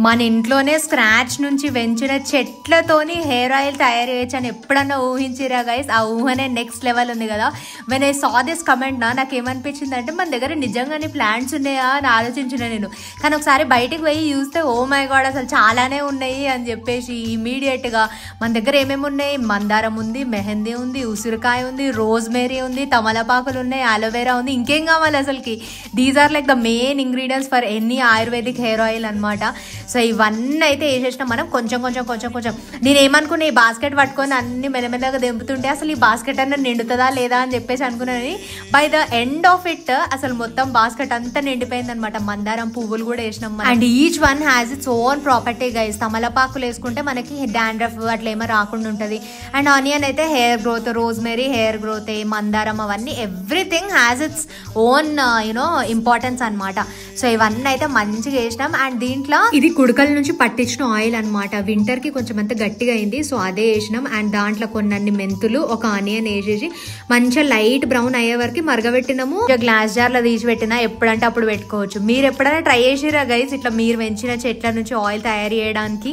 మన ఇంట్లోనే స్క్రాచ్ నుంచి పెంచిన చెట్లతోని హెయిర్ ఆయిల్ తయారు చేయొచ్చు అని ఎప్పుడన్నా ఊహించిరా గైస్? ఆ ఊహనే నెక్స్ట్ లెవెల్ ఉంది కదా. When I saw this comment నాకు ఏమనిపించింది అంటే మన దగ్గర నిజంగానే ప్లాంట్స్ ఉన్నాయా అని ఆలోచించిన నేను. కానీ ఒకసారి బయటికి పోయి చూస్తే ఓ మై గాడ్ అసలు చాలానే ఉన్నాయి అని చెప్పేసి ఇమీడియట్గా మన దగ్గర ఏమేమి ఉన్నాయి, మందారం ఉంది, మెహందీ ఉంది, ఉసిరికాయ ఉంది, రోజ్మేరీ ఉంది, తమలపాకులు ఉన్నాయి, అలోవెరా ఉంది, ఇంకేం కావాలి అసలుకి. These are like the main ingredients for any ayurvedic hair oil అనమాట. సో ఇవన్నీ అయితే వేసేసినాం మనం కొంచెం కొంచెం కొంచెం కొంచెం. నేను ఏమనుకున్నా ఈ బాస్కెట్ పట్టుకొని అన్ని మెల్లమెల్లగా దింపుతుంటే అసలు ఈ బాస్కెట్ అన్న నిండుతుందా లేదా అని చెప్పేసి అనుకున్నాను. By the end of it అసలు మొత్తం బాస్కెట్ అంతా నిండిపోయింది అనమాట. మందారం పువ్వులు కూడా వేసినాం. And each one has its own property guys. తమలపాకులు వేసుకుంటే మనకి డాండ్రఫ్ అట్లా ఏమో రాకుండా ఉంటుంది. అండ్ ఆనియన్ అయితే hair growth, rosemary hair growth, మందారం అవన్నీ everything has its own importance అనమాట. సో ఇవన్నీ అయితే మంచిగా వేసినాం. అండ్ దీంట్లో ఇది కుడకల నుంచి పట్టించిన ఆయిల్ అనమాట. వింటర్ కి కొంచెం అంత గట్టిగా అయింది, సో అదే వేసినాం. అండ్ దాంట్లో కొన్ని మెంతులు, ఒక ఆనియన్ వేసేసి మంచిగా లైట్ బ్రౌన్ అయ్యే వరకు మరగబెట్టినాము. గ్లాస్ జార్ లో తీసి పెట్టినా ఎప్పుడంటే అప్పుడు పెట్టుకోవచ్చు. మీరు ఎప్పుడైనా ట్రై చేసిరా గైస్ ఇట్లా మీరు పెంచిన చెట్ల నుంచి ఆయిల్ తయారు చేయడానికి?